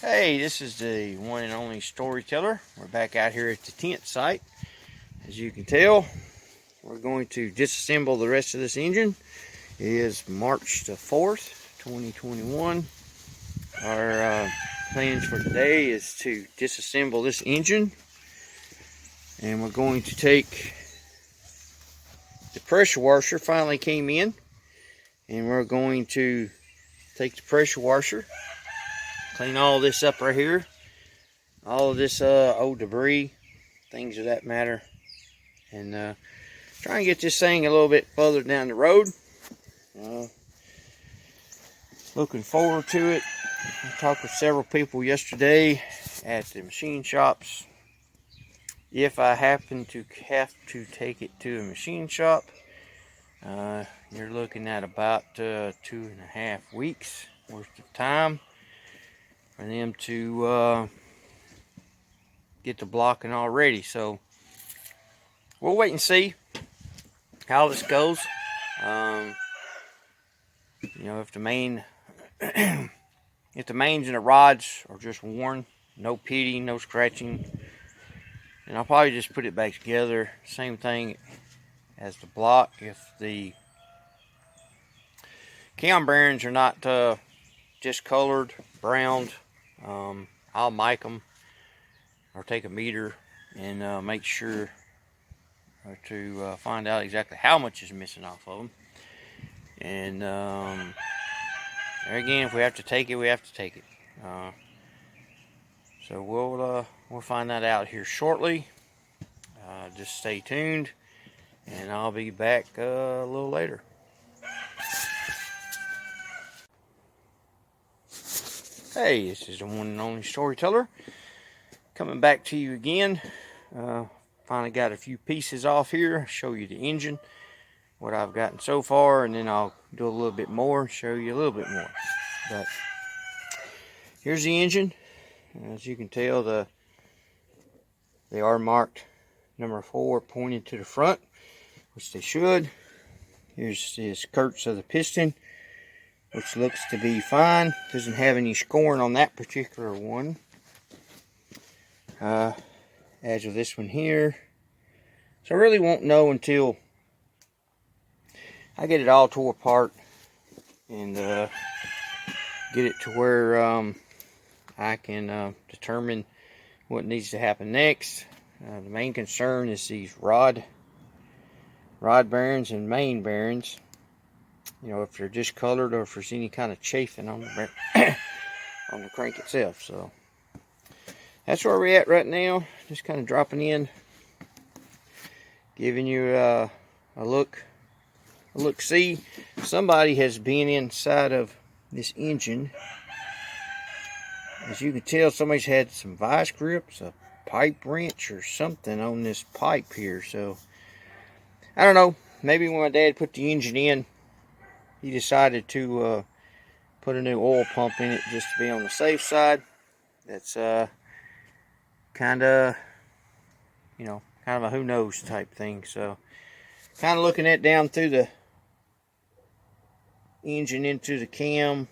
Hey, this is the one and only storyteller. We're back out here at the tent site. As you can tell, we're going to disassemble the rest of this engine. It is March the 4th, 2021. Our plans for today is to disassemble this engine. And we're going to take the pressure washer, finally came in. And we're going to take the pressure washer, clean all this up right here. All of this old debris, things of that matter, and try and get this thing a little bit further down the road. Looking forward to it. I talked with several people yesterday at the machine shops. If I happen to have to take it to a machine shop, you're looking at about 2.5 weeks worth of time for them to get the blocking all ready. So we'll wait and see how this goes. If the main if the mains and the rods are just worn, no pitting, no scratching, and I'll probably just put it back together. Same thing as the block. If the cam bearings are not discolored, browned, I'll mic them or take a meter and make sure to find out exactly how much is missing off of them. And there again, if we have to take it, we have to take it. So we'll find that out here shortly. Just stay tuned, and I'll be back a little later. Hey, this is the one and only storyteller coming back to you again. Finally got a few pieces off here. Show you the engine, what I've gotten so far, and then I'll do a little bit more, show you a little bit more. But here's the engine. As you can tell, they are marked number 4 pointed to the front, which they should. Here's the skirts of the piston, which looks to be fine. Doesn't have any scoring on that particular one. As with this one here. So I really won't know until I get it all tore apart and get it to where I can determine what needs to happen next. The main concern is these rod bearings and main bearings. If they're discolored or if there's any kind of chafing on the on the crank itself. So that's where we're at right now. Just kind of dropping in, giving you a look-see. Somebody has been inside of this engine. As you can tell, somebody's had some vice grips, a pipe wrench, or something on this pipe here. So I don't know. Maybe when my dad put the engine in, he decided to put a new oil pump in it just to be on the safe side. That's kind of a who knows type thing. So kind of looking at down through the engine into the cam,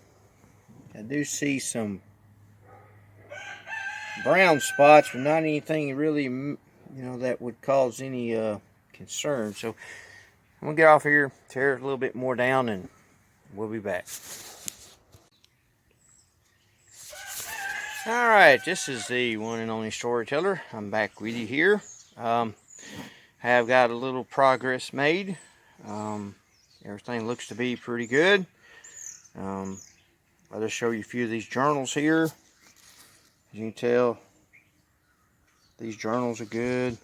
I do see some brown spots, but not anything really that would cause any concern. So I'm gonna get off here, tear it a little bit more down, and we'll be back. Alright, this is the one and only storyteller. I'm back with you here. Have got a little progress made. Everything looks to be pretty good. I'll just show you a few of these journals here. As you can tell, these journals are good.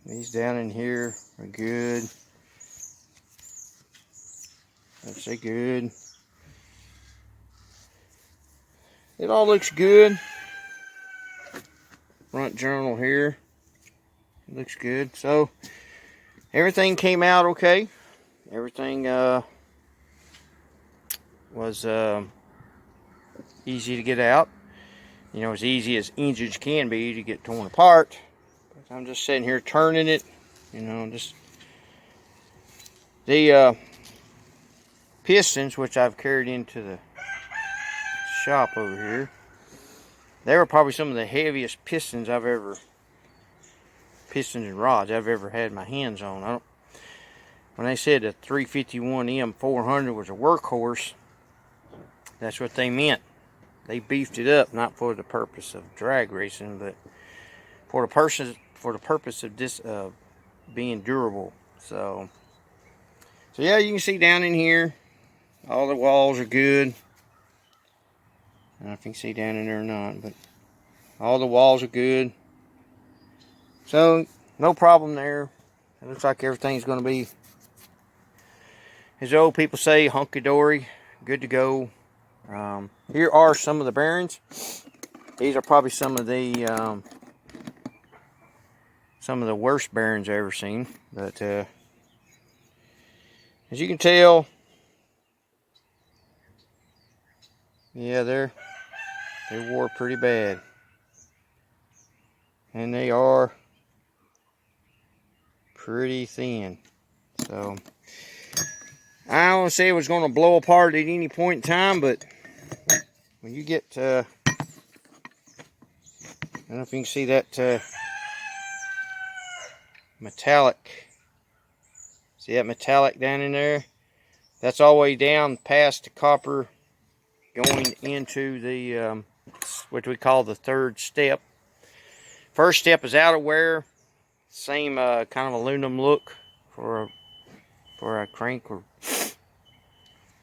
These down in here are good. Let's say good. It all looks good. Front journal here, it looks good. So everything came out okay. Everything was easy to get out. As easy as engines can be to get torn apart. But I'm just sitting here turning it. Just the pistons, which I've carried into the shop over here. They were probably some of the heaviest pistons and rods I've ever had my hands on. When they said the 351M 400 was a workhorse, that's what they meant. They beefed it up, not for the purpose of drag racing, but for the purpose of this being durable. So yeah, you can see down in here, all the walls are good. I don't know if you can see down in there or not, but all the walls are good. So no problem there. It looks like everything's going to be, as the old people say, hunky-dory, good to go. Here are some of the bearings. These are probably some of the worst bearings I've ever seen. But as you can tell, yeah, they wore pretty bad, and they are pretty thin. So I don't say it was going to blow apart at any point in time, but when you get I don't know if you can see that metallic. See that metallic down in there? That's all the way down past the copper, going into the what we call the third step. First step is outer wear. Same kind of aluminum look for a crank or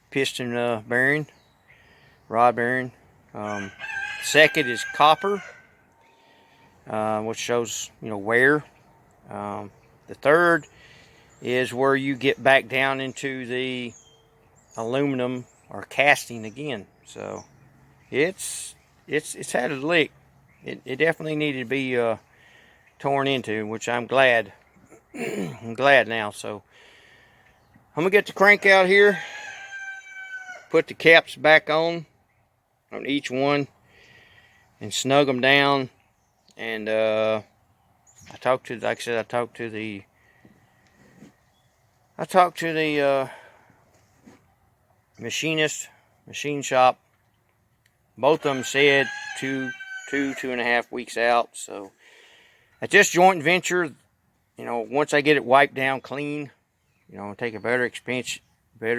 piston bearing, rod bearing. Second is copper, which shows, you know, wear. The third is where you get back down into the aluminum or casting again. So it's had a lick. It definitely needed to be torn into, which I'm glad. I'm glad now. So I'm gonna get the crank out here, put the caps back on each one, and snug them down. And I talked to the machine shop. Both of them said 2.5 weeks out. So at this joint venture, you know, once I get it wiped down clean, you know, take a better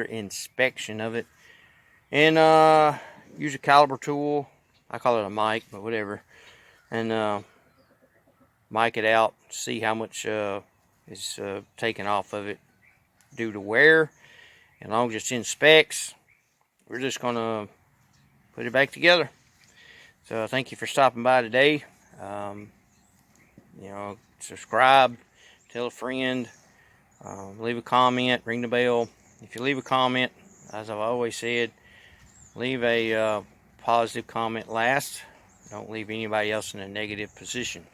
inspection of it, and use a caliper tool. I call it a mic, but whatever, and mic it out, see how much is taken off of it due to wear. And as long as it's in specs, we're just gonna put it back together. So thank you for stopping by today. You know, subscribe, tell a friend, leave a comment, ring the bell. If you leave a comment, as I've always said, leave a positive comment last. Don't leave anybody else in a negative position.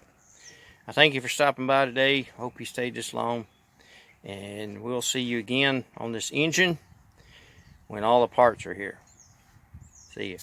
I thank you for stopping by today. Hope you stayed this long, and we'll see you again on this engine when all the parts are here. See ya.